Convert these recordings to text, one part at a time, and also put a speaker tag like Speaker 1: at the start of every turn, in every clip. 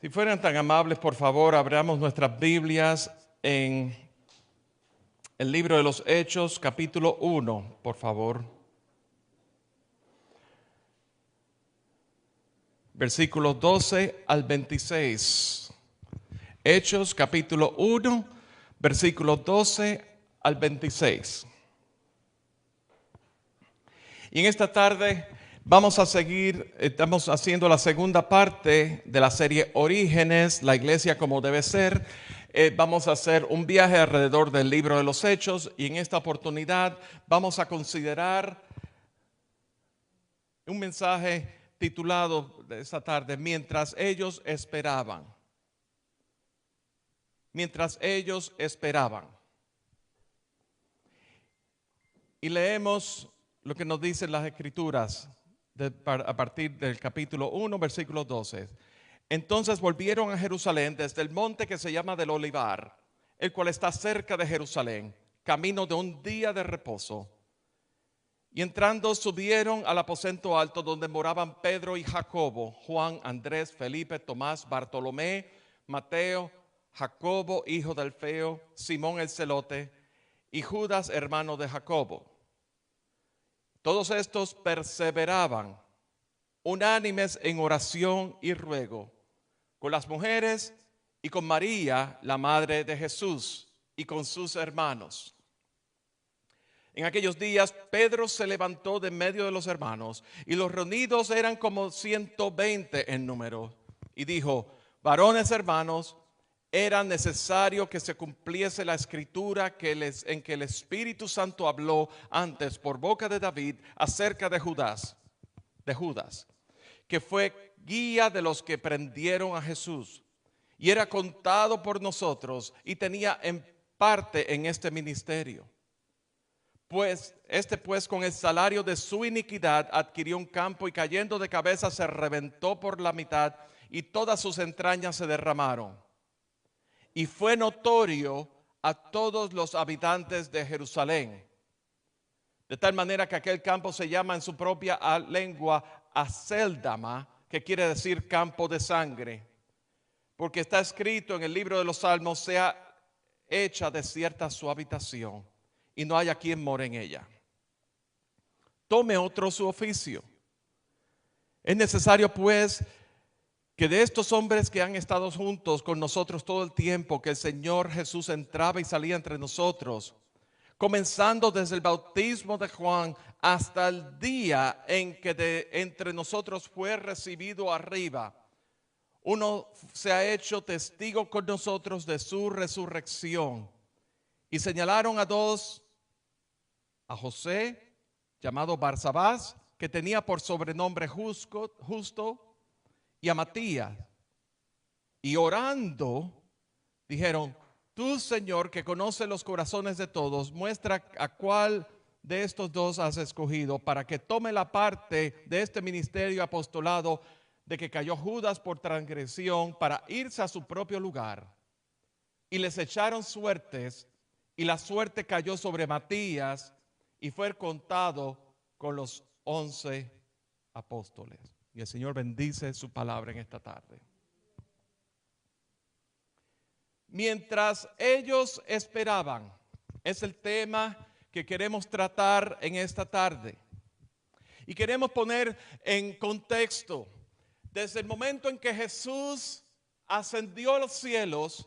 Speaker 1: Si fueran tan amables, por favor, abramos nuestras Biblias en el libro de los Hechos, capítulo 1, por favor. Versículos 12 al 26. Hechos, capítulo 1, versículos 12 al 26. Y en esta tarde vamos a seguir, estamos haciendo la segunda parte de la serie Orígenes, la iglesia como debe ser. Vamos a hacer un viaje alrededor del libro de los Hechos y en esta oportunidad vamos a considerar un mensaje titulado de esta tarde, Mientras ellos esperaban. Mientras ellos esperaban. Y leemos lo que nos dicen las Escrituras a partir del capítulo 1, versículo 12. Entonces volvieron a Jerusalén desde el monte que se llama del Olivar, el cual está cerca de Jerusalén, camino de un día de reposo. Y entrando subieron al aposento alto donde moraban Pedro y Jacobo, Juan, Andrés, Felipe, Tomás, Bartolomé, Mateo, Jacobo, hijo de Alfeo, Simón el celote y Judas, hermano de Jacobo. Todos estos perseveraban unánimes en oración y ruego con las mujeres y con María, la madre de Jesús, y con sus hermanos. En aquellos días Pedro se levantó de medio de los hermanos, y los reunidos eran como 120 en número, y dijo: varones hermanos, era necesario que se cumpliese la escritura en que el Espíritu Santo habló antes por boca de David acerca de Judas, que fue guía de los que prendieron a Jesús, y era contado por nosotros y tenía en parte en este ministerio. Pues con el salario de su iniquidad adquirió un campo y cayendo de cabeza se reventó por la mitad y todas sus entrañas se derramaron. Y fue notorio a todos los habitantes de Jerusalén. De tal manera que aquel campo se llama en su propia lengua Aceldama, que quiere decir campo de sangre. Porque está escrito en el libro de los Salmos: sea hecha desierta su habitación, y no haya quien more en ella. Tome otro su oficio. Es necesario pues que de estos hombres que han estado juntos con nosotros todo el tiempo que el Señor Jesús entraba y salía entre nosotros, comenzando desde el bautismo de Juan hasta el día en que de entre nosotros fue recibido arriba, uno se ha hecho testigo con nosotros de su resurrección. Y señalaron a dos: a José, llamado Barsabás, que tenía por sobrenombre Justo, y a Matías. Y orando, dijeron: tú, Señor, que conoces los corazones de todos, muestra a cuál de estos dos has escogido para que tome la parte de este ministerio apostolado de que cayó Judas por transgresión, para irse a su propio lugar. Y les echaron suertes, y la suerte cayó sobre Matías, y fue contado con los 11 apóstoles. Y el Señor bendice su palabra en esta tarde. Mientras ellos esperaban, es el tema que queremos tratar en esta tarde. Y queremos poner en contexto, desde el momento en que Jesús ascendió a los cielos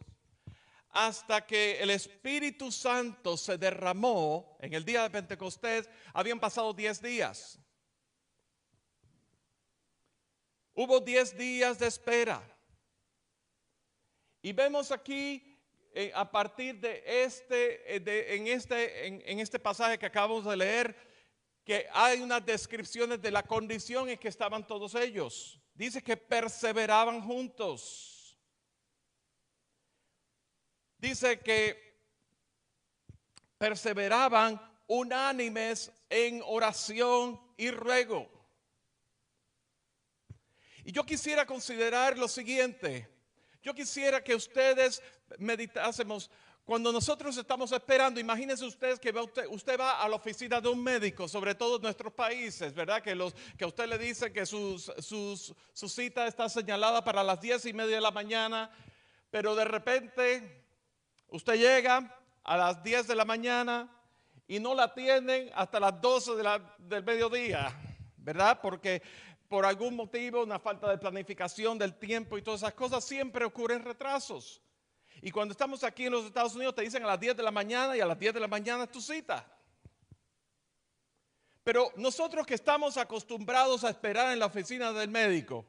Speaker 1: hasta que el Espíritu Santo se derramó en el día de Pentecostés, habían pasado 10 días. Hubo 10 días de espera. Y vemos aquí a partir de en este pasaje que acabamos de leer, que hay unas descripciones de la condición en que estaban todos ellos. Dice que perseveraban juntos. Dice que perseveraban unánimes en oración y ruego. Y yo quisiera considerar lo siguiente. Yo quisiera que ustedes meditásemos Cuando nosotros estamos esperando, imagínense ustedes que usted va a la oficina de un médico, sobre todo en nuestros países, ¿verdad? Que a usted le dice que su cita está señalada para las 10:30 de la mañana, pero de repente usted llega a las 10 de la mañana y no la atienden hasta las 12 del mediodía, ¿verdad? Porque por algún motivo, una falta de planificación del tiempo y todas esas cosas, siempre ocurren retrasos. Y cuando estamos aquí en los Estados Unidos te dicen a las 10 de la mañana y a las 10 de la mañana es tu cita. Pero nosotros que estamos acostumbrados a esperar en la oficina del médico,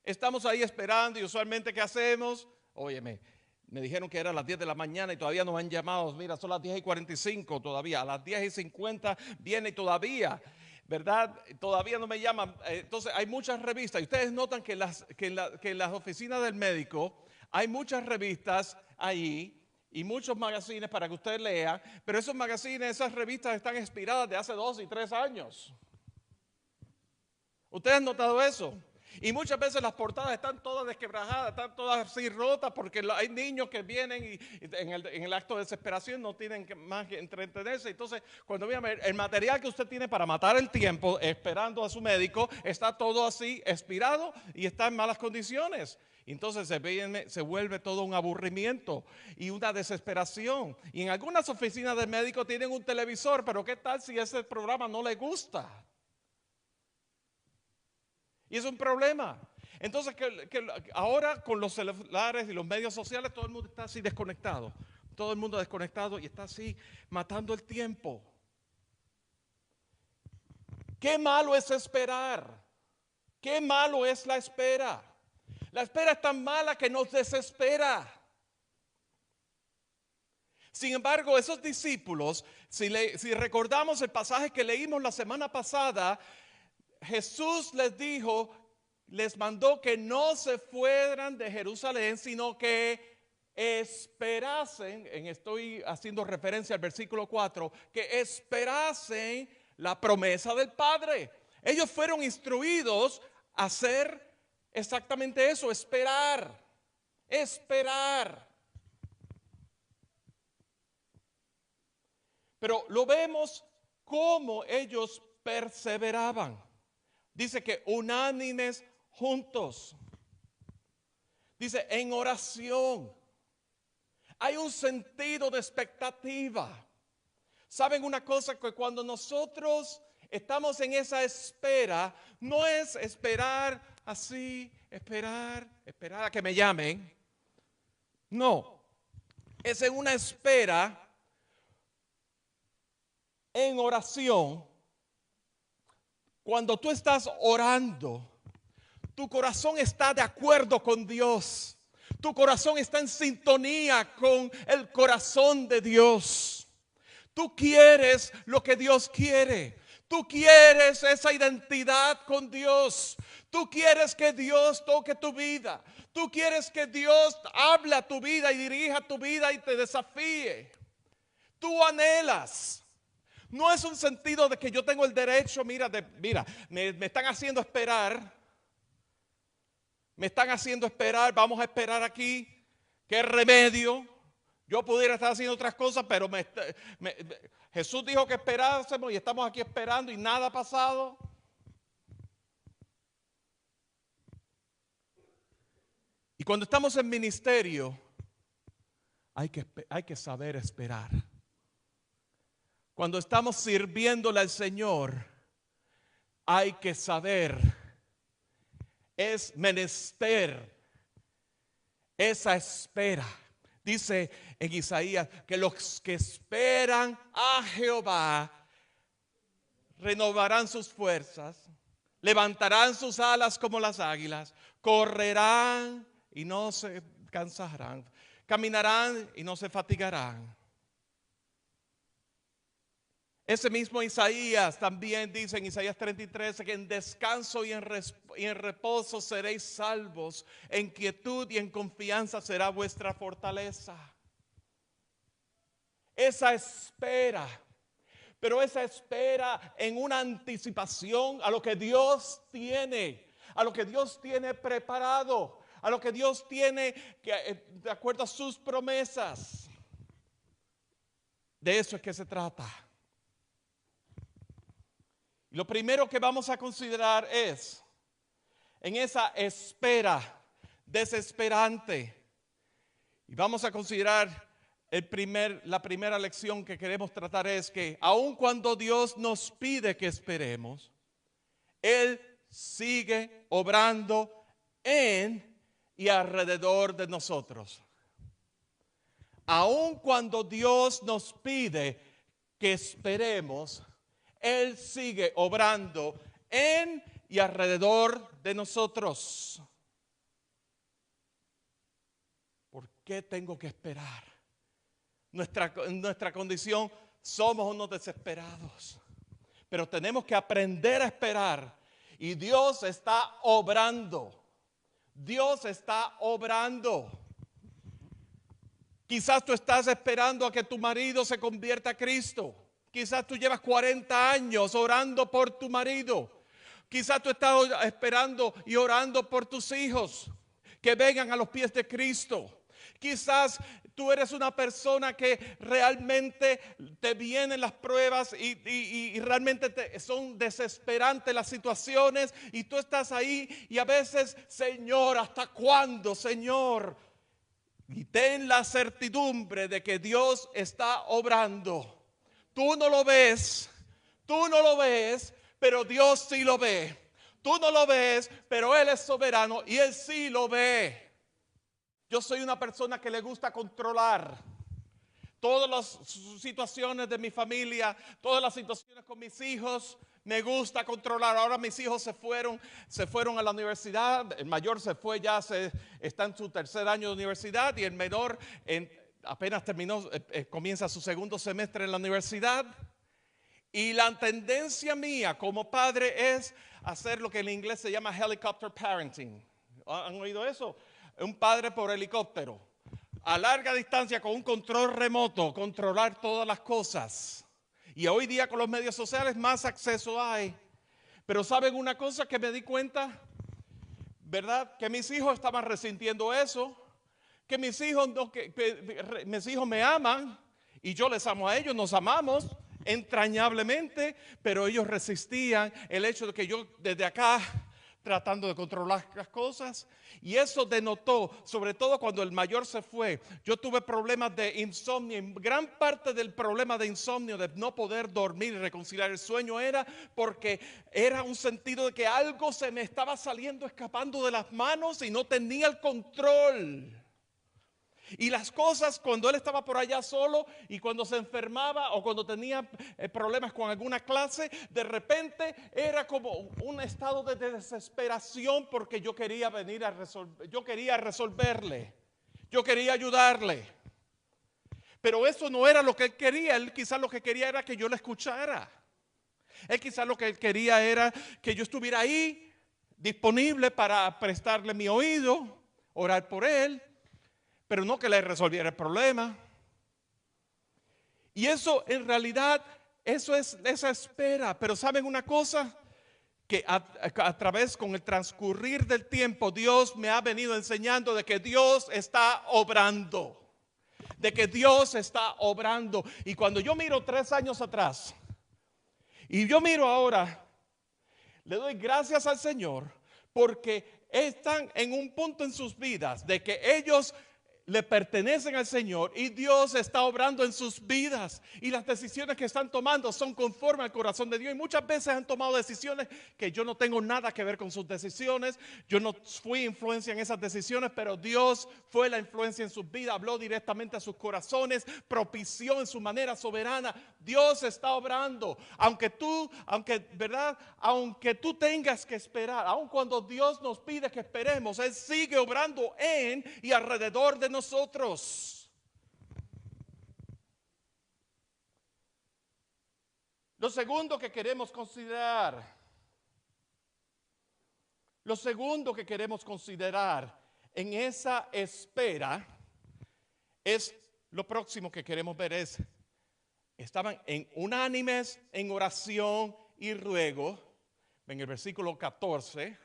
Speaker 1: estamos ahí esperando y usualmente ¿qué hacemos? Óyeme, me dijeron que era a las 10 de la mañana y todavía no me han llamado. Mira, son las 10:45 todavía. A las 10:50 viene todavía, ¿verdad? Todavía no me llaman. Entonces hay muchas revistas. Y ustedes notan que en las oficinas del médico hay muchas revistas ahí y muchos magazines para que usted lea. Pero esos magazines, esas revistas están expiradas de hace 2 y 3 años. ¿Ustedes han notado eso? Y muchas veces las portadas están todas desquebrajadas, están todas así rotas, porque hay niños que vienen y en el acto de desesperación no tienen más que entretenerse. Entonces, cuando vean el material que usted tiene para matar el tiempo esperando a su médico, está todo así expirado y está en malas condiciones. Entonces se vuelve todo un aburrimiento y una desesperación. Y en algunas oficinas de médicos tienen un televisor, pero ¿qué tal si ese programa no le gusta? Y es un problema. Entonces ahora con los celulares y los medios sociales todo el mundo está así desconectado. Todo el mundo desconectado y está así matando el tiempo. Qué malo es esperar. Qué malo es la espera. La espera es tan mala que nos desespera. Sin embargo, esos discípulos, si recordamos el pasaje que leímos la semana pasada, Jesús les mandó que no se fueran de Jerusalén, sino que esperasen, estoy haciendo referencia al versículo 4, que esperasen la promesa del Padre. Ellos fueron instruidos a hacer exactamente eso, esperar. Pero lo vemos cómo ellos perseveraban. Dice que unánimes juntos. Dice en oración. Hay un sentido de expectativa. ¿Saben una cosa? Que cuando nosotros estamos en esa espera, no es esperar así, esperar a que me llamen. No, es en una espera en oración. Cuando tú estás orando, tu corazón está de acuerdo con Dios. Tu corazón está en sintonía con el corazón de Dios. Tú quieres lo que Dios quiere. Tú quieres esa identidad con Dios. Tú quieres que Dios toque tu vida. Tú quieres que Dios hable a tu vida y dirija tu vida y te desafíe. Tú anhelas. No es un sentido de que yo tengo el derecho, mira, me están haciendo esperar. Me están haciendo esperar, vamos a esperar aquí. ¿Qué remedio? Yo pudiera estar haciendo otras cosas, pero Jesús dijo que esperásemos y estamos aquí esperando y nada ha pasado. Y cuando estamos en ministerio, hay que saber esperar. Cuando estamos sirviéndole al Señor, hay que saber, es menester esa espera. Dice en Isaías que los que esperan a Jehová renovarán sus fuerzas, levantarán sus alas como las águilas, correrán y no se cansarán, caminarán y no se fatigarán. Ese mismo Isaías también dice en Isaías 33 que en descanso y en reposo seréis salvos, en quietud y en confianza será vuestra fortaleza. Esa espera, pero esa espera en una anticipación a lo que Dios tiene preparado, a lo que Dios tiene de acuerdo a sus promesas. De eso es que se trata. Lo primero que vamos a considerar es, en esa espera desesperante, y vamos a considerar la primera lección que queremos tratar es que aun cuando Dios nos pide que esperemos, Él sigue obrando en y alrededor de nosotros. Aun cuando Dios nos pide que esperemos, Él sigue obrando en y alrededor de nosotros. ¿Por qué tengo que esperar? Nuestra condición, somos unos desesperados. Pero tenemos que aprender a esperar. Y Dios está obrando. Dios está obrando. Quizás tú estás esperando a que tu marido se convierta a Cristo. Quizás tú llevas 40 años orando por tu marido. Quizás tú estás esperando y orando por tus hijos que vengan a los pies de Cristo. Quizás tú eres una persona que realmente te vienen las pruebas y realmente son desesperantes las situaciones y tú estás ahí y a veces, Señor, ¿hasta cuándo, Señor? Y ten la certidumbre de que Dios está obrando. Tú no lo ves, pero Dios sí lo ve. Tú no lo ves, pero Él es soberano y Él sí lo ve. Yo soy una persona que le gusta controlar todas las situaciones de mi familia, todas las situaciones con mis hijos. Me gusta controlar. Ahora mis hijos se fueron a la universidad. El mayor se fue, está en su tercer año de universidad y el menor apenas terminó, comienza su segundo semestre en la universidad. Y la tendencia mía como padre es hacer lo que en inglés se llama helicopter parenting. ¿Han oído eso? Un padre por helicóptero. A larga distancia con un control remoto, controlar todas las cosas. Y hoy día con los medios sociales más acceso hay. Pero ¿saben una cosa que me di cuenta? ¿Verdad? Que mis hijos estaban resintiendo eso. Que mis hijos me aman y yo les amo a ellos, nos amamos entrañablemente, pero ellos resistían el hecho de que yo desde acá tratando de controlar las cosas y eso denotó, sobre todo cuando el mayor se fue, yo tuve problemas de insomnio. Gran parte del problema de insomnio, de no poder dormir y reconciliar el sueño era porque era un sentido de que algo se me estaba saliendo, escapando de las manos y no tenía el control. Y las cosas cuando él estaba por allá solo y cuando se enfermaba o cuando tenía problemas con alguna clase, de repente era como un estado de desesperación porque yo quería venir a resolver, yo quería resolverle, yo quería ayudarle. Pero eso no era lo que él quería. Él quizás lo que quería era que yo le escuchara. Él quizás lo que él quería era que yo estuviera ahí disponible para prestarle mi oído, orar por él, pero no que le resolviera el problema. Y eso en realidad, eso es esa espera. Pero ¿saben una cosa? Que a través con el transcurrir del tiempo, Dios me ha venido enseñando de que Dios está obrando. De que Dios está obrando. Y cuando yo miro 3 años atrás, y yo miro ahora, le doy gracias al Señor, porque están en un punto en sus vidas de que ellos le pertenecen al Señor y Dios está obrando en sus vidas y las decisiones que están tomando son conforme al corazón de Dios. Y muchas veces han tomado decisiones que yo no tengo nada que ver con sus decisiones, yo no fui influencia en esas decisiones, pero Dios fue la influencia en sus vidas, habló directamente a sus corazones, propició en su manera soberana. Dios está obrando, aunque tú tengas que esperar, aun cuando Dios nos pide que esperemos, Él sigue obrando en y alrededor de nosotros. Lo segundo que queremos considerar en esa espera es lo próximo que queremos ver estaban unánimes en oración y ruego, en el versículo 14,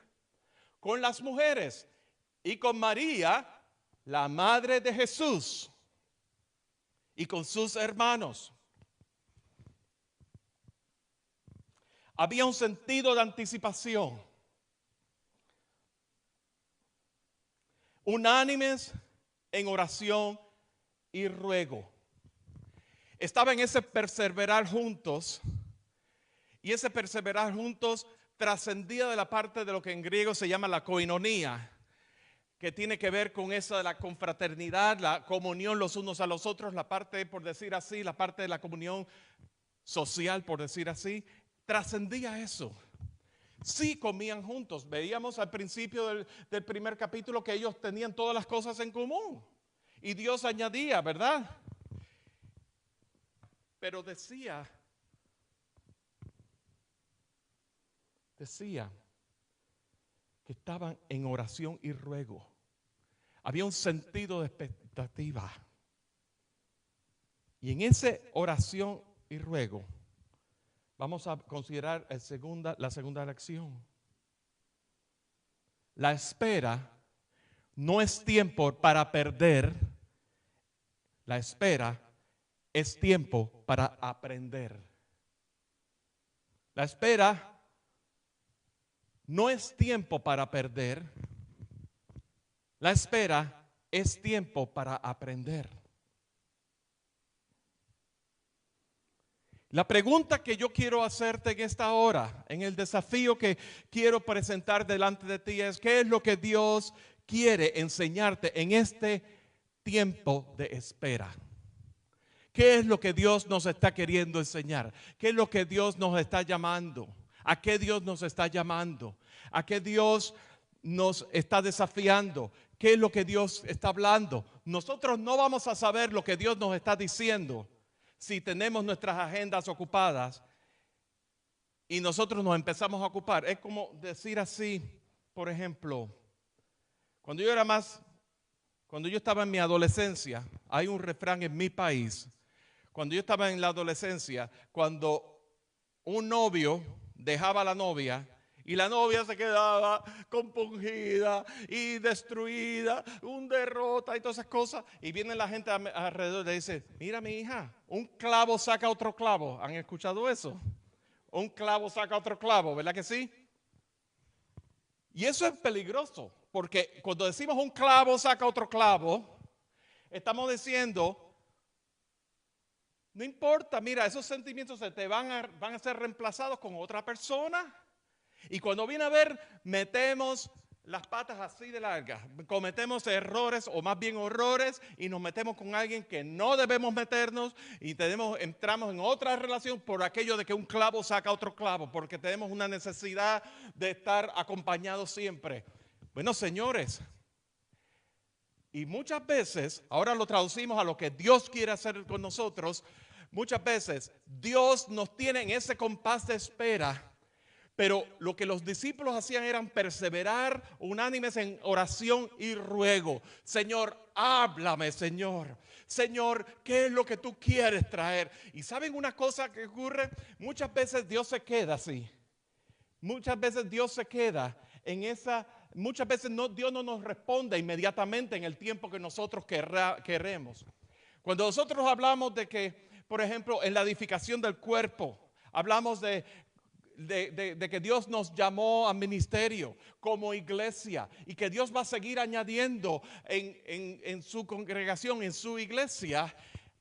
Speaker 1: con las mujeres. y con María, la madre de Jesús, y con sus hermanos. Había un sentido de anticipación. Unánimes en oración y ruego. Estaba en ese perseverar juntos, y ese perseverar juntos trascendía de la parte de lo que en griego se llama la koinonía, que tiene que ver con esa de la confraternidad, la comunión los unos a los otros, la parte, por decir así, la parte de la comunión social, por decir así, trascendía eso. Sí comían juntos. Veíamos al principio del primer capítulo que ellos tenían todas las cosas en común. Y Dios añadía, ¿verdad? Pero decía que estaban en oración y ruego. Había un sentido de expectativa. Y en esa oración y ruego, vamos a considerar la segunda lección. La espera no es tiempo para perder. La espera es tiempo para aprender. La espera no es tiempo para perder. La espera es tiempo para aprender. La pregunta que yo quiero hacerte en esta hora, en el desafío que quiero presentar delante de ti es: ¿qué es lo que Dios quiere enseñarte en este tiempo de espera? ¿Qué es lo que Dios nos está queriendo enseñar? ¿Qué es lo que Dios nos está llamando? ¿A qué Dios nos está llamando? ¿A qué Dios nos está desafiando? ¿Qué es lo que Dios está hablando? Nosotros no vamos a saber lo que Dios nos está diciendo si tenemos nuestras agendas ocupadas y nosotros nos empezamos a ocupar. Es como decir así, por ejemplo, cuando yo estaba en mi adolescencia, hay un refrán en mi país. Cuando yo estaba en la adolescencia, cuando un novio dejaba a la novia y la novia se quedaba compungida y destruida, un derrota y todas esas cosas, y viene la gente alrededor y le dice: mira, mi hija, un clavo saca otro clavo. ¿Han escuchado eso? Un clavo saca otro clavo, ¿verdad que sí? Y eso es peligroso, porque cuando decimos un clavo saca otro clavo, estamos diciendo: no importa, mira, esos sentimientos van a ser reemplazados con otra persona. Y cuando viene a ver, metemos las patas así de largas, cometemos errores o más bien horrores y nos metemos con alguien que no debemos meternos y entramos en otra relación por aquello de que un clavo saca otro clavo, porque tenemos una necesidad de estar acompañados siempre. Bueno, señores, y muchas veces, ahora lo traducimos a lo que Dios quiere hacer con nosotros. Muchas veces Dios nos tiene en ese compás de espera, pero lo que los discípulos hacían eran perseverar unánimes en oración y ruego. Señor, háblame, Señor. Señor, ¿qué es lo que tú quieres traer? Y ¿saben una cosa que ocurre? Muchas veces Dios se queda así. Muchas veces Dios se queda en esa. Muchas veces Dios no nos responde inmediatamente en el tiempo que nosotros queremos. Cuando nosotros hablamos de que, por ejemplo, en la edificación del cuerpo, hablamos de que Dios nos llamó a ministerio como iglesia y que Dios va a seguir añadiendo en su congregación, en su iglesia.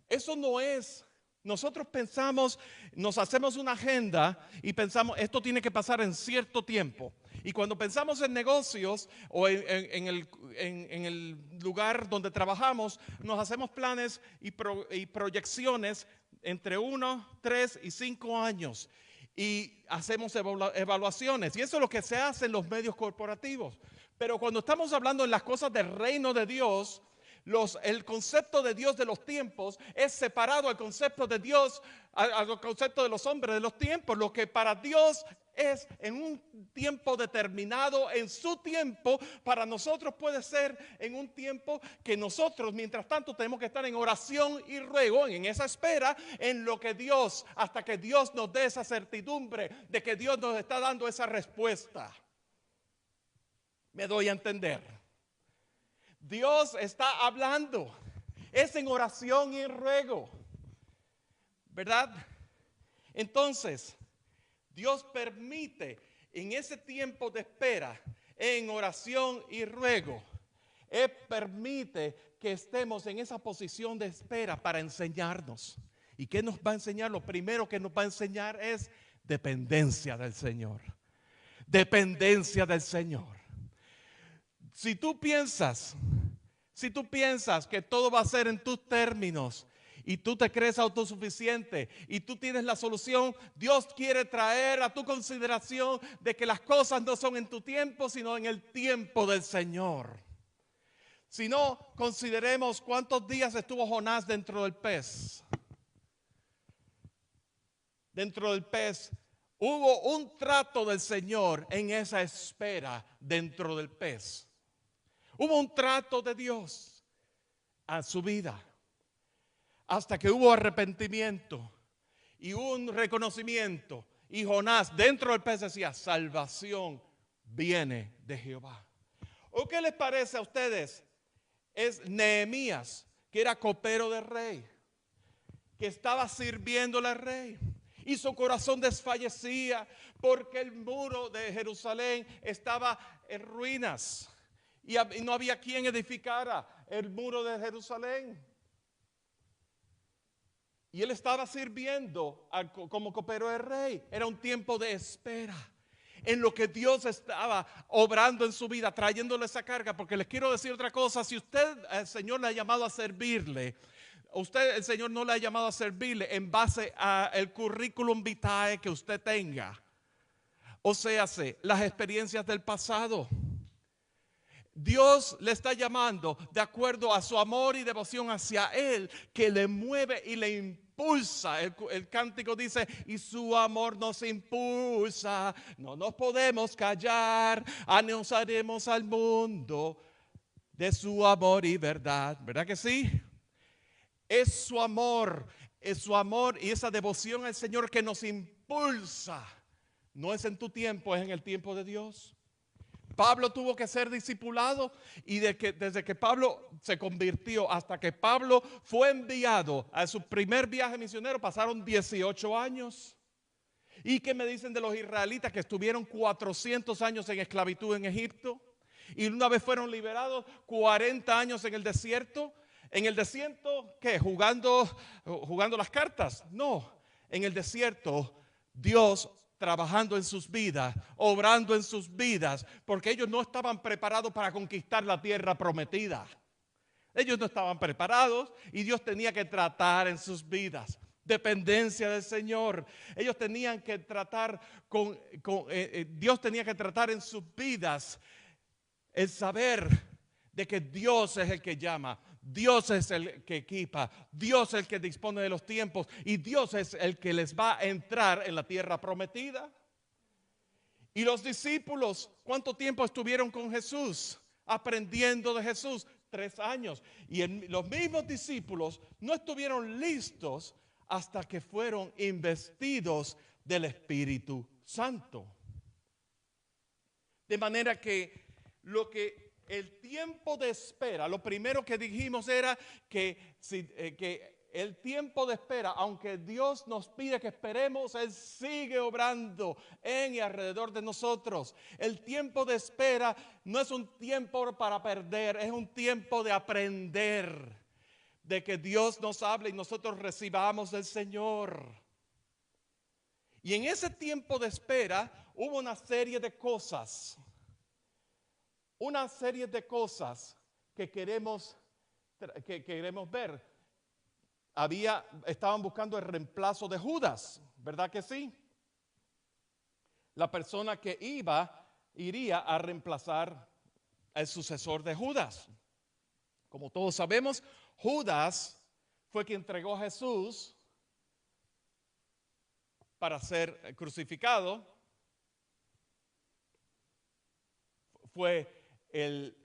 Speaker 1: Eso no es. Nosotros pensamos, nos hacemos una agenda y pensamos: esto tiene que pasar en cierto tiempo. Y cuando pensamos en negocios o en el lugar donde trabajamos, nos hacemos planes y proyecciones entre 1, 3 y 5 años. Y hacemos evaluaciones. Y eso es lo que se hace en los medios corporativos. Pero cuando estamos hablando en las cosas del reino de Dios, el concepto de Dios de los tiempos es separado al concepto de Dios, al concepto de los hombres de los tiempos. Lo que para Dios es en un tiempo determinado, en su tiempo, para nosotros puede ser en un tiempo que nosotros, mientras tanto, tenemos que estar en oración y ruego, en esa espera, en lo que Dios, hasta que Dios nos dé esa certidumbre de que Dios nos está dando esa respuesta. Me doy a entender. Dios está hablando. Es en oración y en ruego, ¿verdad? Entonces, Dios permite en ese tiempo de espera, en oración y ruego, Él permite que estemos en esa posición de espera para enseñarnos. ¿Y qué nos va a enseñar? Lo primero que nos va a enseñar es dependencia del Señor. Dependencia del Señor. Si tú piensas que todo va a ser en tus términos y tú te crees autosuficiente y tú tienes la solución, Dios quiere traer a tu consideración de que las cosas no son en tu tiempo, sino en el tiempo del Señor. Si no, consideremos cuántos días estuvo Jonás dentro del pez. Dentro del pez hubo un trato del Señor en esa espera dentro del pez. Hubo un trato de Dios a su vida hasta que hubo arrepentimiento y un reconocimiento. Y Jonás dentro del pez decía, salvación viene de Jehová. ¿O qué les parece a ustedes? Es Nehemías, que era copero del rey, que estaba sirviéndole al rey. Y su corazón desfallecía porque el muro de Jerusalén estaba en ruinas. Y no había quien edificara el muro de Jerusalén. Y él estaba sirviendo como copero del rey. Era un tiempo de espera en lo que Dios estaba obrando en su vida, trayéndole esa carga. Porque les quiero decir otra cosa. Si usted, el Señor le ha llamado a servirle, usted, el Señor no le ha llamado a servirle en base al currículum vitae que usted tenga. O sea, las experiencias del pasado. Dios le está llamando de acuerdo a su amor y devoción hacia Él, que le mueve y le impulsa. El cántico dice, y su amor nos impulsa. No nos podemos callar, anunciaremos al mundo de su amor y verdad. ¿Verdad que sí? Es su amor y esa devoción al Señor que nos impulsa. No es en tu tiempo, es en el tiempo de Dios. Pablo tuvo que ser discipulado y desde que Pablo se convirtió hasta que Pablo fue enviado a su primer viaje misionero pasaron 18 años. ¿Y qué me dicen de los israelitas que estuvieron 400 años en esclavitud en Egipto? Y una vez fueron liberados, 40 años en el desierto. ¿En el desierto qué? ¿Jugando las cartas? No, en el desierto Dios trabajando en sus vidas, obrando en sus vidas, porque ellos no estaban preparados para conquistar la tierra prometida. Ellos no estaban preparados y Dios tenía que tratar en sus vidas. Dependencia del Señor. Ellos tenían que tratar Dios tenía que tratar en sus vidas el saber de que Dios es el que llama, Dios es el que equipa, Dios es el que dispone de los tiempos y Dios es el que les va a entrar en la tierra prometida. Y los discípulos, ¿cuánto tiempo estuvieron con Jesús? Aprendiendo de Jesús, 3 años. Y los mismos discípulos no estuvieron listos hasta que fueron investidos del Espíritu Santo. De manera que el tiempo de espera, lo primero que dijimos era que el tiempo de espera, aunque Dios nos pide que esperemos, Él sigue obrando en y alrededor de nosotros. El tiempo de espera no es un tiempo para perder, es un tiempo de aprender, de que Dios nos hable y nosotros recibamos del Señor. Y en ese tiempo de espera hubo una serie de cosas que queremos ver. Estaban buscando el reemplazo de Judas, ¿verdad que sí? La persona que iría a reemplazar al sucesor de Judas. Como todos sabemos, Judas fue quien entregó a Jesús para ser crucificado. Fue el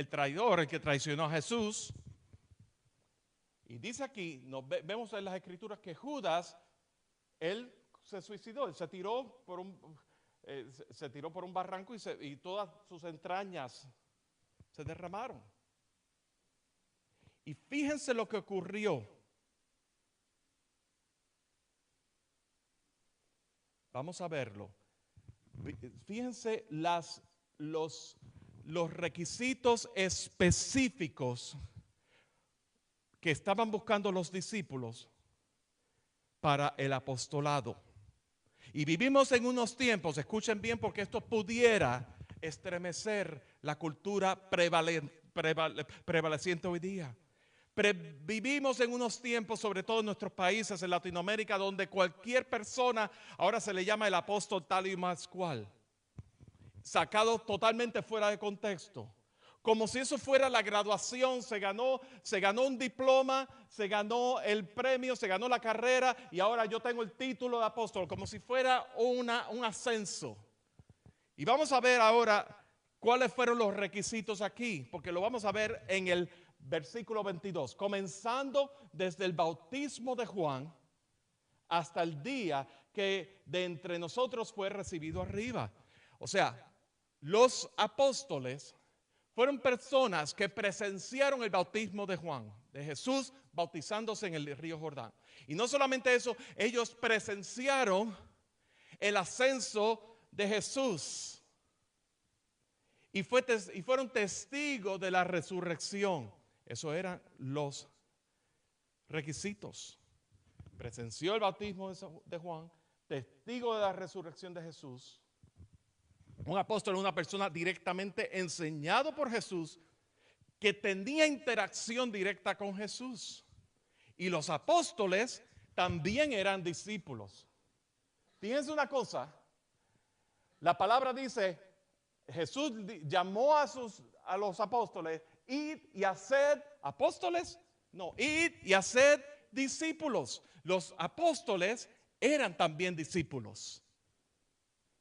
Speaker 1: traidor, el que traicionó a Jesús. Y dice aquí, vemos en las escrituras que Judas, él se suicidó, él se tiró se tiró por un barranco y todas sus entrañas se derramaron. Y fíjense lo que ocurrió. Vamos a verlo. Fíjense los requisitos específicos que estaban buscando los discípulos para el apostolado. Y vivimos en unos tiempos, escuchen bien, porque esto pudiera estremecer la cultura prevaleciente hoy día. Vivimos en unos tiempos, sobre todo en nuestros países, en Latinoamérica, donde cualquier persona ahora se le llama el apóstol tal y más cual, sacado totalmente fuera de contexto. Como si eso fuera la graduación, se ganó un diploma, se ganó el premio, se ganó la carrera y ahora yo tengo el título de apóstol, como si fuera un ascenso. Y vamos a ver ahora cuáles fueron los requisitos aquí, porque lo vamos a ver en el versículo 22, comenzando desde el bautismo de Juan hasta el día que de entre nosotros fue recibido arriba. O sea, los apóstoles fueron personas que presenciaron el bautismo de Juan, de Jesús bautizándose en el río Jordán. Y no solamente eso, ellos presenciaron el ascenso de Jesús y fueron testigos de la resurrección. Esos eran los requisitos. Presenció el bautismo de Juan, testigo de la resurrección de Jesús. Un apóstol es una persona directamente enseñado por Jesús que tenía interacción directa con Jesús. Y los apóstoles también eran discípulos. Fíjense una cosa, la palabra dice, Jesús llamó a los apóstoles, id y haced apóstoles, no, id y haced discípulos. Los apóstoles eran también discípulos.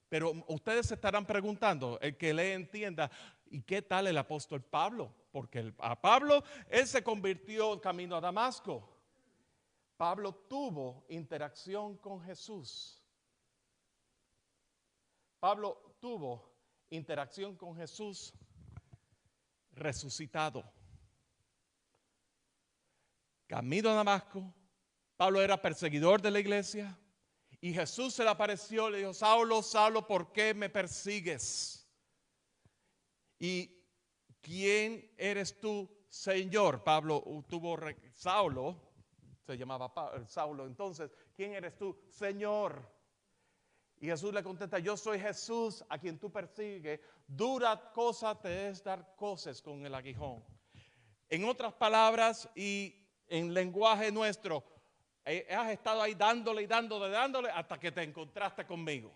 Speaker 1: Pero ustedes se estarán preguntando, el que le entienda, ¿y qué tal el apóstol Pablo? Porque a Pablo, él se convirtió en camino a Damasco. Pablo tuvo interacción con Jesús. Pablo tuvo interacción con Jesús resucitado. Camino a Damasco, Pablo era perseguidor de la iglesia. Y Jesús se le apareció, le dijo, Saulo, Saulo, ¿por qué me persigues? ¿Y quién eres tú, Señor? Saulo, se llamaba Saulo, entonces, ¿quién eres tú, Señor? Y Jesús le contesta, yo soy Jesús a quien tú persigues, dura cosa te es dar coces con el aguijón. En otras palabras y en lenguaje nuestro, has estado ahí dándole hasta que te encontraste conmigo.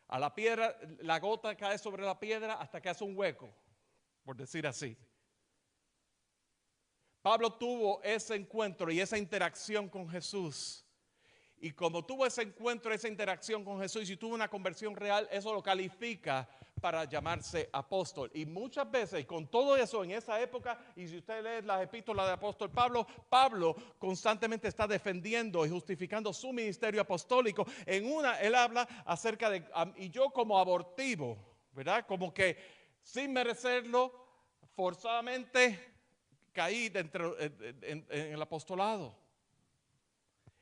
Speaker 1: A la piedra, la gota cae sobre la piedra hasta que hace un hueco, por decir así. Pablo tuvo ese encuentro y esa interacción con Jesús. Y como tuvo ese encuentro, esa interacción con Jesús y tuvo una conversión real, eso lo califica para llamarse apóstol. Y muchas veces, con todo eso en esa época, y si usted lee las epístolas de apóstol Pablo, Pablo constantemente está defendiendo y justificando su ministerio apostólico. Él habla acerca de, y yo como abortivo, ¿verdad? Como que sin merecerlo, forzadamente caí dentro en el apostolado.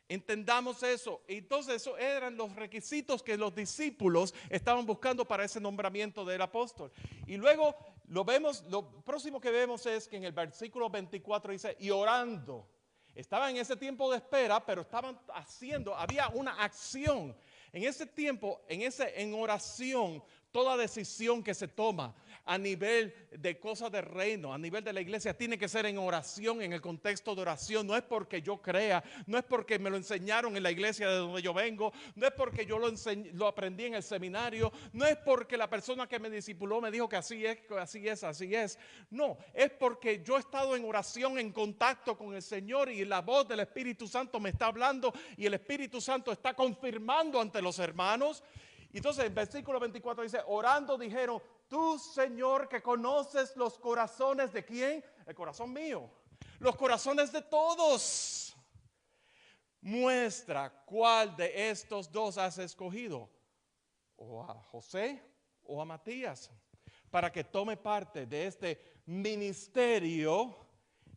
Speaker 1: Entendamos eso. Entonces esos eran los requisitos que los discípulos estaban buscando para ese nombramiento del apóstol. Y luego lo próximo que vemos es que en el versículo 24 dice, y orando. Estaban en ese tiempo de espera, pero había una acción. En ese tiempo, en oración, toda decisión que se toma a nivel de cosas del reino, a nivel de la iglesia, tiene que ser en oración, en el contexto de oración. No es porque yo crea, no es porque me lo enseñaron en la iglesia de donde yo vengo, no es porque yo lo aprendí en el seminario, no es porque la persona que me discipuló me dijo que así es. No, es porque yo he estado en oración, en contacto con el Señor y la voz del Espíritu Santo me está hablando y el Espíritu Santo está confirmando ante los hermanos. Entonces, en versículo 24 dice, orando dijeron, tú, Señor, que conoces los corazones de ¿quién? El corazón mío. Los corazones de todos. muestra cuál de estos dos has escogido, o a José o a Matías, para que tome parte de este ministerio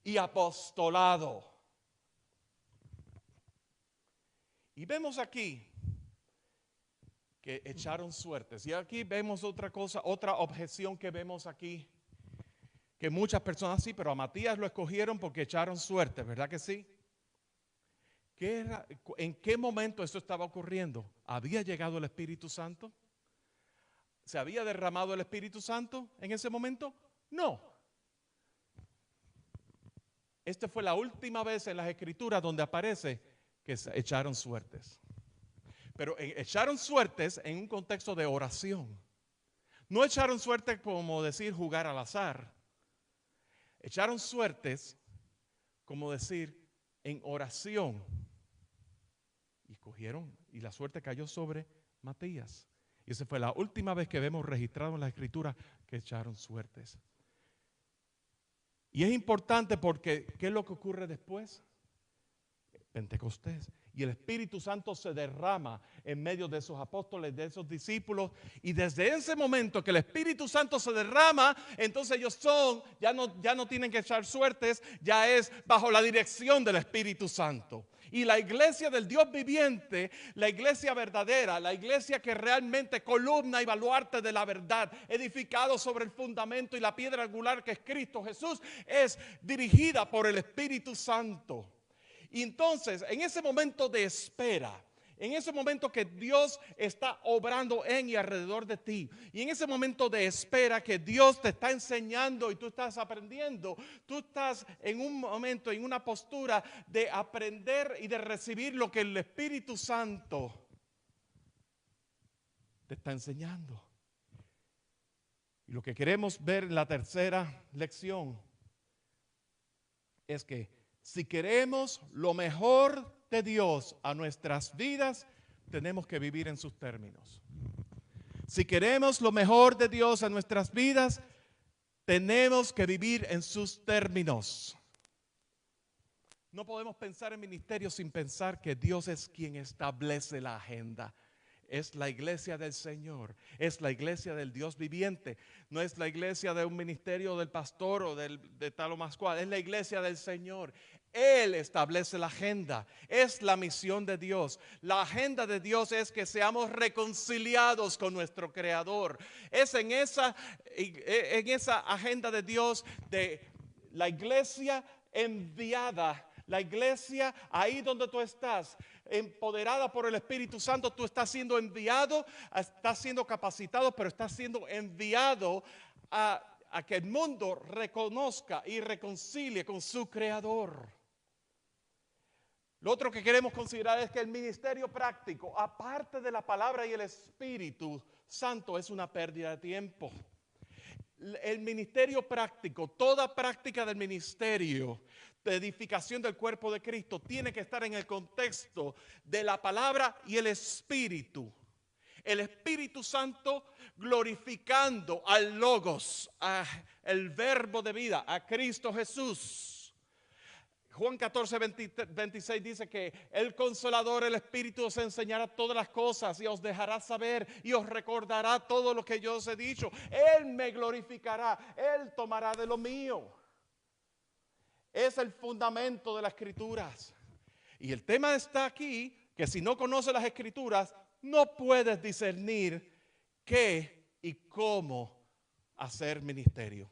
Speaker 1: y apostolado. Y vemos aquí que echaron suertes. Y aquí vemos otra cosa, otra objeción que vemos aquí, que muchas personas sí, pero a Matías lo escogieron porque echaron suerte, ¿verdad que sí? ¿En qué momento esto estaba ocurriendo? ¿Había llegado el Espíritu Santo? ¿Se había derramado el Espíritu Santo en ese momento? No. Esta fue la última vez en las Escrituras donde aparece que echaron suertes. Pero echaron suertes en un contexto de oración. No echaron suertes como decir jugar al azar. Echaron suertes como decir en oración. Y cogieron, y la suerte cayó sobre Matías. Y esa fue la última vez que vemos registrado en la Escritura que echaron suertes. Y es importante porque, ¿qué es lo que ocurre después? Pentecostés. Y el Espíritu Santo se derrama en medio de esos apóstoles, de esos discípulos. Y desde ese momento que el Espíritu Santo se derrama, entonces ellos ya no tienen que echar suertes, ya es bajo la dirección del Espíritu Santo. Y la iglesia del Dios viviente, la iglesia verdadera, la iglesia que realmente columna y baluarte de la verdad, edificado sobre el fundamento y la piedra angular que es Cristo Jesús, es dirigida por el Espíritu Santo. Y entonces, en ese momento de espera, en ese momento que Dios está obrando en y alrededor de ti, y en ese momento de espera que Dios te está enseñando y tú estás aprendiendo, tú estás en un momento, en una postura de aprender y de recibir lo que el Espíritu Santo te está enseñando. Y lo que queremos ver en la tercera lección es que si queremos lo mejor de Dios a nuestras vidas, tenemos que vivir en sus términos. Si queremos lo mejor de Dios a nuestras vidas, tenemos que vivir en sus términos. No podemos pensar en ministerio sin pensar que Dios es quien establece la agenda. Es la iglesia del Señor, es la iglesia del Dios viviente. No es la iglesia de un ministerio del pastor o de tal o más cual, es la iglesia del Señor. Él establece la agenda, es la misión de Dios. La agenda de Dios es que seamos reconciliados con nuestro Creador. Es en esa agenda de Dios de la iglesia enviada. La iglesia, ahí donde tú estás, empoderada por el Espíritu Santo, tú estás siendo enviado, estás siendo capacitado, pero estás siendo enviado a que el mundo reconozca y reconcilie con su Creador. Lo otro que queremos considerar es que el ministerio práctico, aparte de la palabra y el Espíritu Santo, es una pérdida de tiempo. El ministerio práctico, toda práctica del ministerio de edificación del cuerpo de Cristo tiene que estar en el contexto de la palabra y el Espíritu. El Espíritu Santo glorificando al Logos, al Verbo de vida, a Cristo Jesús. Juan 14, 26 dice que el Consolador, el Espíritu, os enseñará todas las cosas y os dejará saber y os recordará todo lo que yo os he dicho. Él me glorificará, Él tomará de lo mío. Es el fundamento de las Escrituras. Y el tema está aquí, que si no conoces las Escrituras, no puedes discernir qué y cómo hacer ministerio.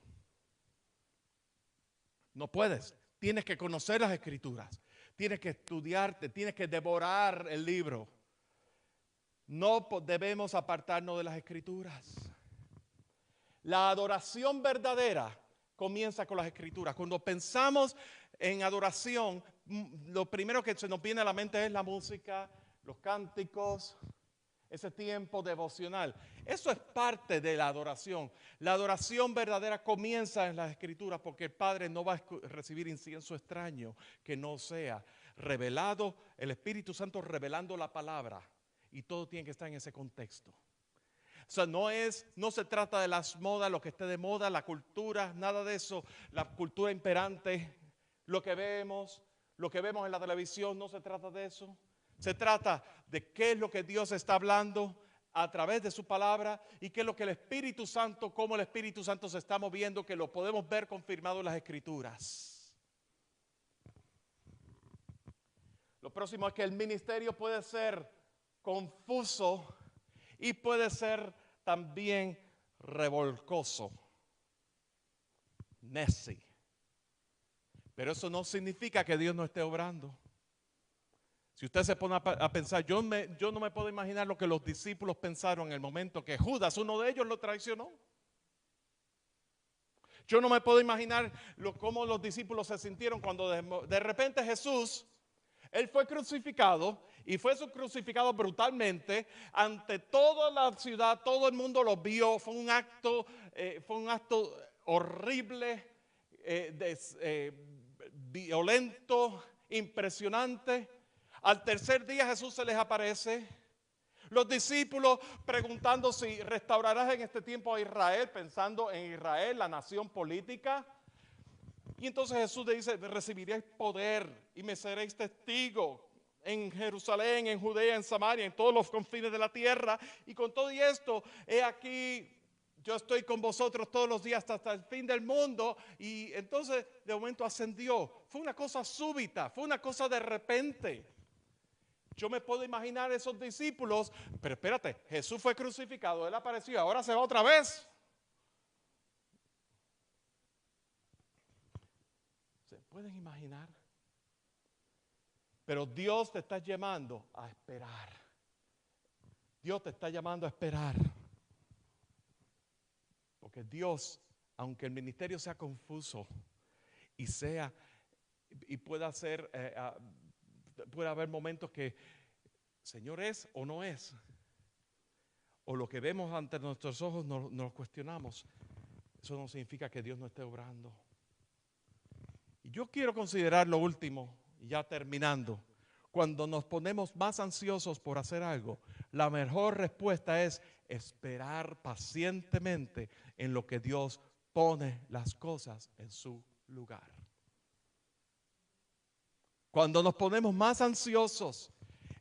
Speaker 1: No puedes. Tienes que conocer las Escrituras, tienes que estudiarte, tienes que devorar el libro. No debemos apartarnos de las Escrituras. La adoración verdadera comienza con las Escrituras. Cuando pensamos en adoración, lo primero que se nos viene a la mente es la música, los cánticos, ese tiempo devocional. Eso es parte de la adoración. La adoración verdadera comienza en las Escrituras porque el Padre no va a recibir incienso extraño que no sea revelado, el Espíritu Santo revelando la palabra, y todo tiene que estar en ese contexto. O sea, no se trata de las modas, lo que esté de moda, la cultura, nada de eso, la cultura imperante, lo que vemos, lo que vemos en la televisión, no se trata de eso. Se trata de qué es lo que Dios está hablando a través de su palabra y qué es lo que el Espíritu Santo, cómo el Espíritu Santo se está moviendo, que lo podemos ver confirmado en las Escrituras. Lo próximo es que el ministerio puede ser confuso y puede ser también revolcoso, necio. Pero eso no significa que Dios no esté obrando. Si usted se pone a pensar, yo no me puedo imaginar lo que los discípulos pensaron en el momento que Judas, uno de ellos, lo traicionó. Yo no me puedo imaginar cómo los discípulos se sintieron cuando de repente Jesús, Él fue crucificado y fue crucificado brutalmente ante toda la ciudad, todo el mundo lo vio, fue un acto horrible, violento, impresionante. Al tercer día Jesús se les aparece. Los discípulos preguntando si restaurarás en este tiempo a Israel, pensando en Israel, la nación política. Y entonces Jesús le dice, recibiréis poder y me seréis testigo en Jerusalén, en Judea, en Samaria, en todos los confines de la tierra. Y con todo y esto, he aquí, yo estoy con vosotros todos los días hasta el fin del mundo. Y entonces de momento ascendió. Fue una cosa súbita, fue una cosa de repente. Yo me puedo imaginar esos discípulos, pero espérate, Jesús fue crucificado, Él apareció, ahora se va otra vez. ¿Se pueden imaginar? Pero Dios te está llamando a esperar. Dios te está llamando a esperar. Porque Dios, aunque el ministerio sea confuso y pueda ser, puede haber momentos que, Señor, ¿es o no es? O lo que vemos ante nuestros ojos nos cuestionamos. Eso no significa que Dios no esté obrando. Y yo quiero considerar lo último, ya terminando. Cuando nos ponemos más ansiosos por hacer algo, la mejor respuesta es esperar pacientemente en lo que Dios pone las cosas en su lugar. Cuando nos ponemos más ansiosos,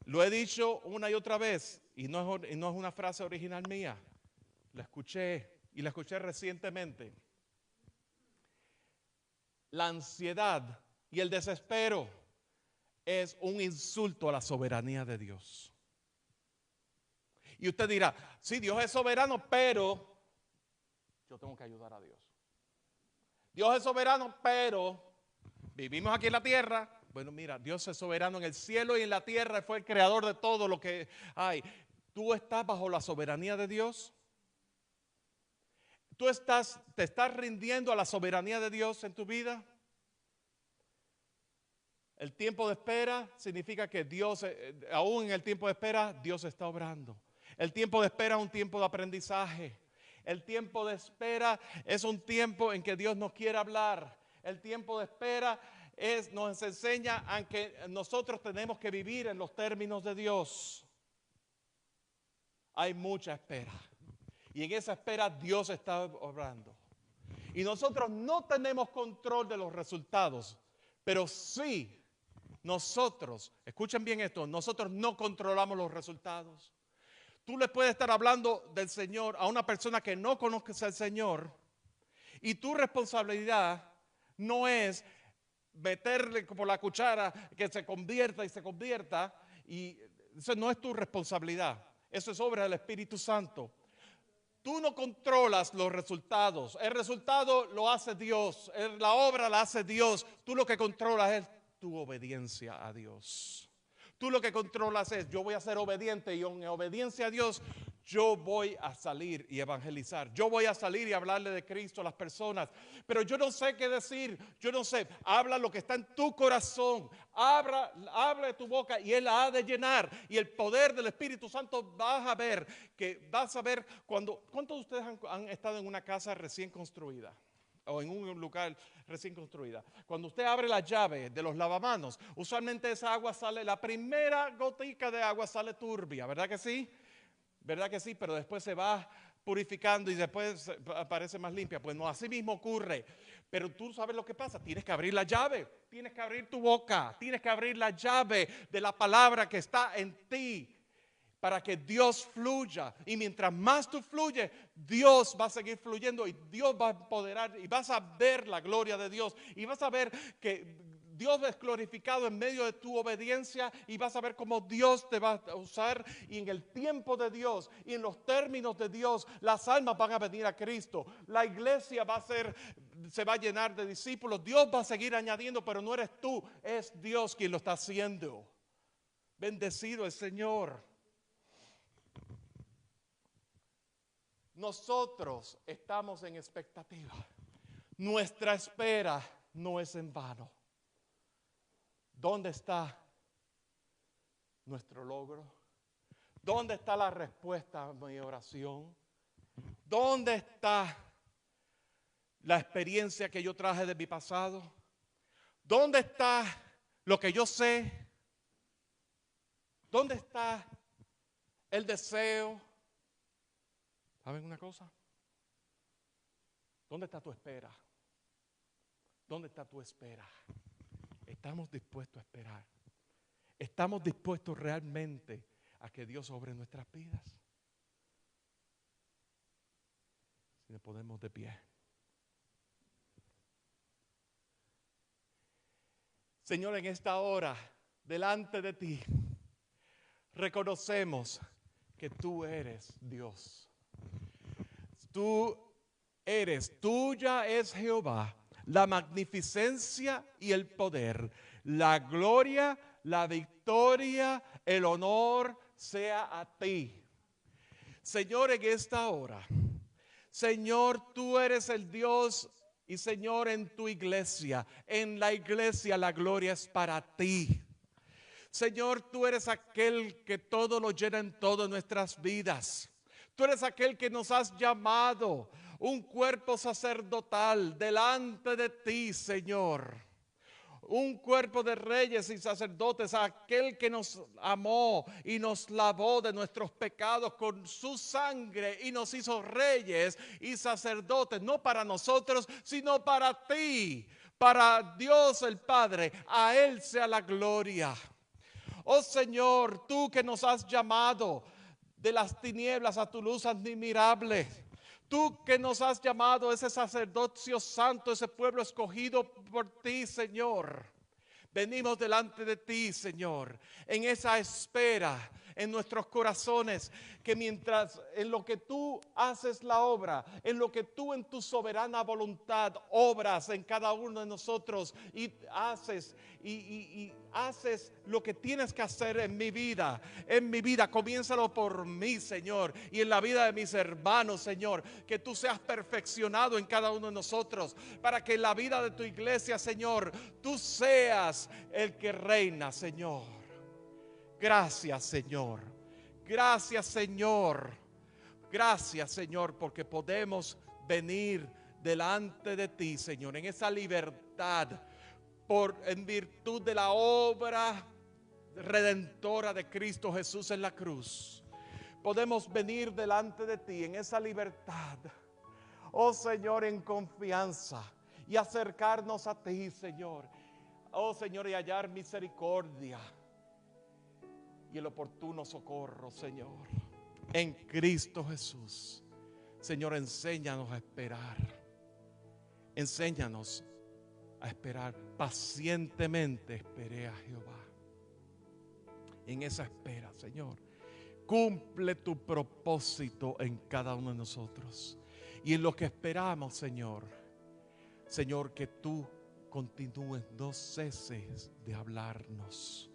Speaker 1: lo he dicho una y otra vez, y no es una frase original mía, la escuché recientemente. La ansiedad y el desespero es un insulto a la soberanía de Dios. Y usted dirá, sí, Dios es soberano, pero yo tengo que ayudar a Dios. Dios es soberano, pero vivimos aquí en la tierra. Bueno, mira, Dios es soberano en el cielo y en la tierra. Él fue el creador de todo lo que hay. ¿Tú estás bajo la soberanía de Dios? ¿Te estás rindiendo a la soberanía de Dios en tu vida? El tiempo de espera significa que Dios, aún en el tiempo de espera, Dios está obrando. El tiempo de espera es un tiempo de aprendizaje. El tiempo de espera es un tiempo en que Dios nos quiere hablar. El tiempo de espera nos enseña a que nosotros tenemos que vivir en los términos de Dios. Hay mucha espera. Y en esa espera Dios está obrando. Y nosotros no tenemos control de los resultados, pero sí nosotros, escuchen bien esto, nosotros no controlamos los resultados. Tú le puedes estar hablando del Señor a una persona que no conoce al Señor y tu responsabilidad no es meterle por la cuchara que se convierta y eso no es tu responsabilidad, eso es obra del Espíritu Santo. Tú no controlas los resultados, el resultado lo hace Dios, la obra la hace Dios, tú lo que controlas es tu obediencia a Dios. Tú lo que controlas es, yo voy a ser obediente y en obediencia a Dios, yo voy a salir y evangelizar. Yo voy a salir y hablarle de Cristo a las personas. Pero yo no sé qué decir, yo no sé. Habla lo que está en tu corazón. Habla de tu boca y Él la ha de llenar. Y el poder del Espíritu Santo vas a ver cuando... ¿Cuántos de ustedes han estado en una casa recién construida? O en un lugar recién construida. Cuando usted abre la llave de los lavamanos, usualmente esa agua sale, la primera gotica de agua sale turbia, ¿verdad que sí? ¿verdad que sí? Pero después se va purificando y después aparece más limpia. Pues no, así mismo ocurre. Pero tú sabes lo que pasa, tienes que abrir la llave, tienes que abrir tu boca, tienes que abrir la llave de la palabra que está en ti para que Dios fluya. Y mientras más tú fluyes, Dios va a seguir fluyendo y Dios va a empoderar y vas a ver la gloria de Dios y vas a ver que Dios es glorificado en medio de tu obediencia y vas a ver cómo Dios te va a usar y en el tiempo de Dios y en los términos de Dios las almas van a venir a Cristo. La iglesia se va a llenar de discípulos. Dios va a seguir añadiendo, pero no eres tú, es Dios quien lo está haciendo. Bendecido el Señor. Nosotros estamos en expectativa. Nuestra espera no es en vano. ¿Dónde está nuestro logro? ¿Dónde está la respuesta a mi oración? ¿Dónde está la experiencia que yo traje de mi pasado? ¿Dónde está lo que yo sé? ¿Dónde está el deseo? ¿Saben una cosa? ¿Dónde está tu espera? ¿Dónde está tu espera? ¿Estamos dispuestos a esperar? ¿Estamos dispuestos realmente a que Dios obre en nuestras vidas? Si nos ponemos de pie. Señor, en esta hora, delante de ti, reconocemos que tú eres Dios. Tuya es Jehová, la magnificencia y el poder, la gloria, la victoria, el honor sea a ti. Señor, en esta hora, Señor, tú eres el Dios y Señor en tu iglesia. En la iglesia la gloria es para ti. Señor, tú eres aquel que todo lo llena en todas nuestras vidas. Tú eres aquel que nos has llamado un cuerpo sacerdotal delante de ti, Señor. Un cuerpo de reyes y sacerdotes, aquel que nos amó y nos lavó de nuestros pecados con su sangre y nos hizo reyes y sacerdotes, no para nosotros, sino para ti, para Dios el Padre. A Él sea la gloria. Oh Señor, tú que nos has llamado de las tinieblas a tu luz admirable. Tú que nos has llamado ese sacerdocio santo, ese pueblo escogido por ti, Señor. Venimos delante de ti, Señor, en esa espera en nuestros corazones, que mientras en lo que tú haces la obra, en lo que tú en tu soberana voluntad obras en cada uno de nosotros y haces lo que tienes que hacer en mi vida, comiénzalo por mí, Señor, y en la vida de mis hermanos, Señor, que tú seas perfeccionado en cada uno de nosotros, para que en la vida de tu iglesia, Señor, tú seas el que reina, Señor. Gracias, Señor. Gracias, Señor. Gracias, Señor, porque podemos venir delante de ti, Señor, en esa libertad, en virtud de la obra redentora de Cristo Jesús en la cruz. Podemos venir delante de ti en esa libertad, oh Señor, en confianza y acercarnos a ti, Señor. Oh Señor, y hallar misericordia y el oportuno socorro, Señor, en Cristo Jesús. Señor, enséñanos a esperar. Enséñanos a esperar. Pacientemente esperé a Jehová. En esa espera, Señor, cumple tu propósito en cada uno de nosotros. Y en lo que esperamos, Señor, que tú continúes, no ceses de hablarnos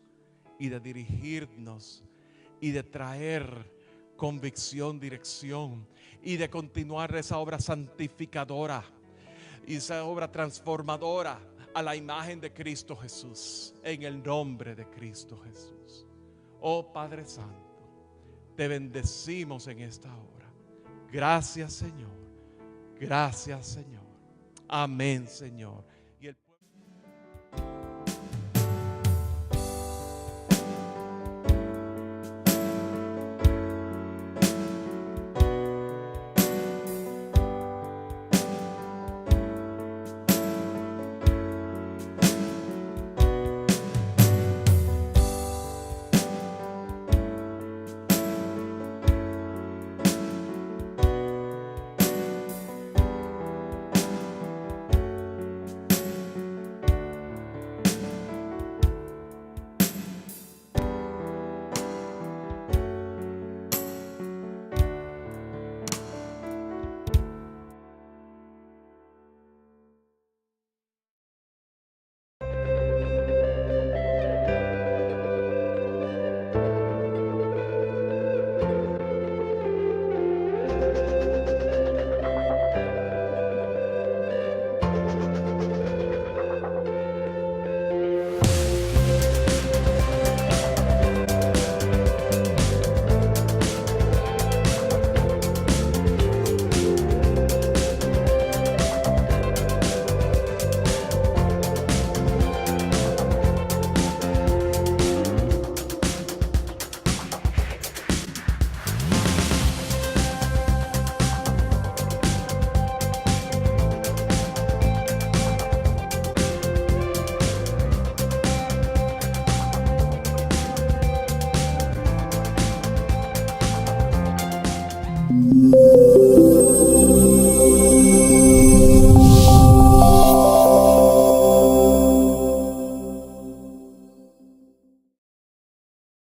Speaker 1: y de dirigirnos y de traer convicción, dirección y de continuar esa obra santificadora y esa obra transformadora a la imagen de Cristo Jesús, en el nombre de Cristo Jesús. Oh Padre Santo, te bendecimos en esta hora. Gracias, Señor. Gracias, Señor. Amén, Señor. Y el